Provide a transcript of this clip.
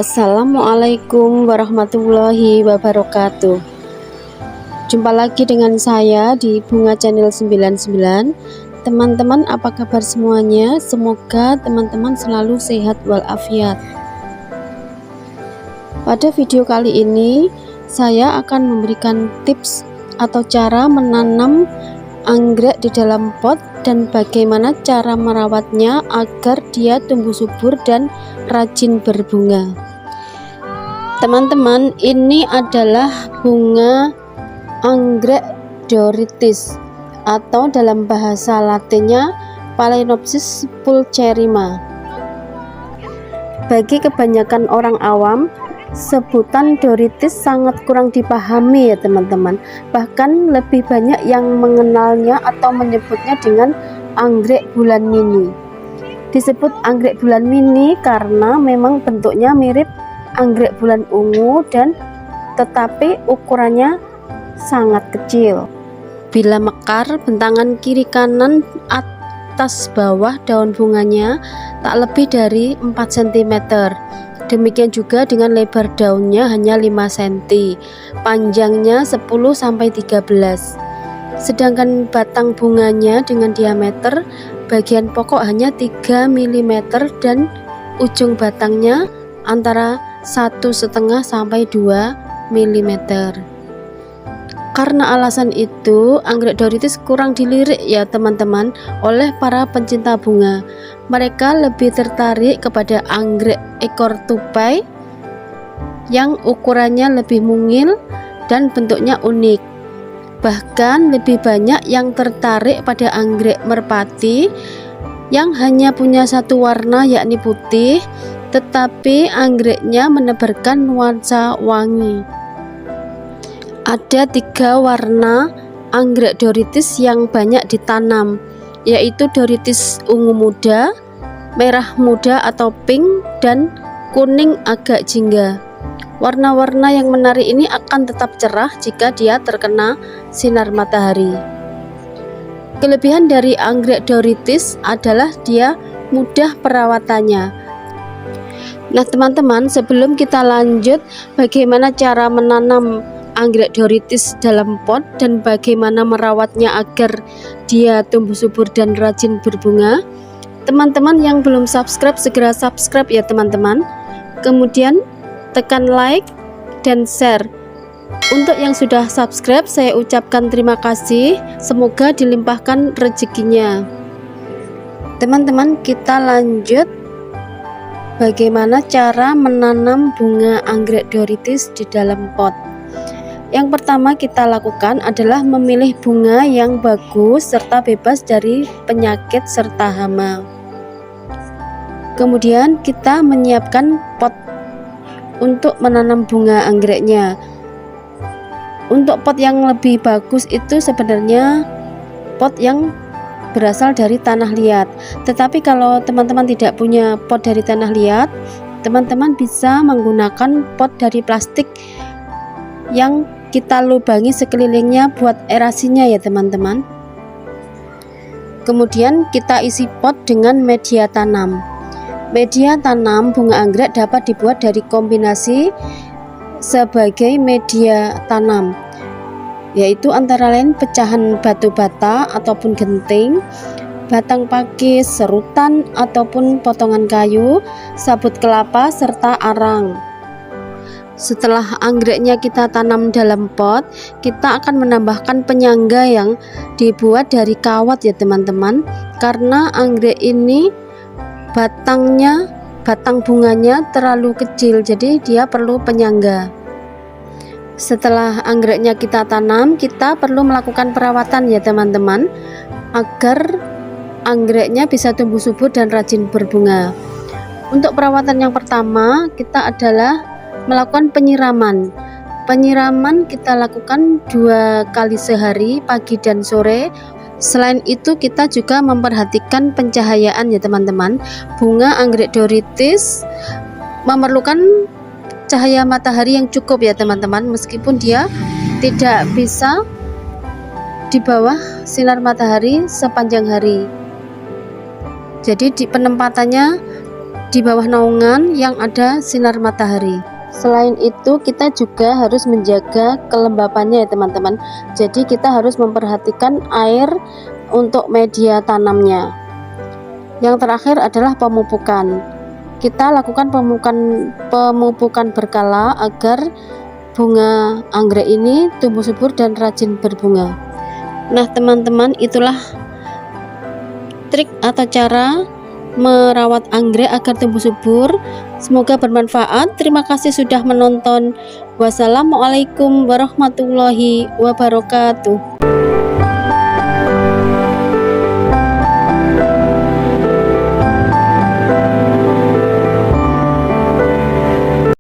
Assalamualaikum warahmatullahi wabarakatuh. Jumpa lagi dengan saya di Bunga Channel 99. Teman-teman, apa kabar semuanya? Semoga teman-teman selalu sehat walafiat. Pada video kali ini saya akan memberikan tips atau cara menanam anggrek di dalam pot dan bagaimana cara merawatnya agar dia tumbuh subur dan rajin berbunga. Teman-teman, ini adalah bunga anggrek Dorytis atau dalam bahasa latinnya Phalaenopsis pulcherrima. Bagi kebanyakan orang awam, sebutan Dorytis sangat kurang dipahami ya teman-teman. Bahkan lebih banyak yang mengenalnya atau menyebutnya dengan anggrek bulan mini. Disebut anggrek bulan mini karena memang bentuknya mirip anggrek bulan ungu dan tetapi ukurannya sangat kecil. Bila mekar, bentangan kiri kanan atas bawah daun bunganya tak lebih dari 4 cm. Demikian juga dengan lebar daunnya hanya 5 cm, panjangnya 10-13. Sedangkan batang bunganya dengan diameter bagian pokok hanya 3 mm dan ujung batangnya antara 1,5 sampai 2 mm. Karena alasan itu, anggrek Dorytis kurang dilirik ya teman-teman oleh para pencinta bunga. Mereka lebih tertarik kepada anggrek ekor tupai yang ukurannya lebih mungil dan bentuknya unik. Bahkan lebih banyak yang tertarik pada anggrek merpati yang hanya punya satu warna yakni putih, tetapi anggreknya menebarkan nuansa wangi. Ada 3 warna anggrek Dorytis yang banyak ditanam, yaitu Dorytis ungu muda, merah muda atau pink, dan kuning agak jingga. Warna-warna yang menarik ini akan tetap cerah jika dia terkena sinar matahari. Kelebihan dari anggrek Dorytis adalah dia mudah perawatannya. Nah teman-teman, sebelum kita lanjut bagaimana cara menanam anggrek Dorytis dalam pot dan bagaimana merawatnya agar dia tumbuh subur dan rajin berbunga, teman-teman yang belum subscribe segera subscribe ya teman-teman. Kemudian tekan like dan share. Untuk yang sudah subscribe saya ucapkan terima kasih, semoga dilimpahkan rezekinya. Teman-teman, kita lanjut bagaimana cara menanam bunga anggrek Dorytis di dalam pot. Yang pertama kita lakukan adalah memilih bunga yang bagus serta bebas dari penyakit serta hama. Kemudian kita menyiapkan pot untuk menanam bunga anggreknya. Untuk pot yang lebih bagus itu sebenarnya pot yang berasal dari tanah liat. Tetapi kalau teman-teman tidak punya pot dari tanah liat, teman-teman bisa menggunakan pot dari plastik yang kita lubangi sekelilingnya buat erasinya ya teman-teman. Kemudian kita isi pot dengan media tanam. Media tanam bunga anggrek dapat dibuat dari kombinasi sebagai media tanam, yaitu antara lain pecahan batu bata ataupun genting, batang pakis, serutan ataupun potongan kayu, sabut kelapa serta arang. Setelah anggreknya kita tanam dalam pot, kita akan menambahkan penyangga yang dibuat dari kawat ya teman-teman, karena anggrek ini batang bunganya terlalu kecil, jadi dia perlu penyangga. Setelah anggreknya kita tanam, kita perlu melakukan perawatan ya teman-teman, agar anggreknya bisa tumbuh subur dan rajin berbunga. Untuk perawatan yang pertama kita adalah melakukan penyiraman. Penyiraman kita lakukan 2 kali sehari, pagi dan sore. Selain itu kita juga memperhatikan pencahayaan ya teman-teman. Bunga anggrek Dorytis memerlukan cahaya matahari yang cukup ya teman-teman, meskipun dia tidak bisa di bawah sinar matahari sepanjang hari. Jadi di penempatannya di bawah naungan yang ada sinar matahari. Selain itu, kita juga harus menjaga kelembapannya ya teman-teman. Jadi kita harus memperhatikan air untuk media tanamnya. Yang terakhir adalah pemupukan. Kita lakukan pemupukan berkala agar bunga anggrek ini tumbuh subur dan rajin berbunga. Nah teman-teman, itulah trik atau cara merawat anggrek agar tumbuh subur. Semoga bermanfaat. Terima kasih sudah menonton. Wassalamualaikum warahmatullahi wabarakatuh.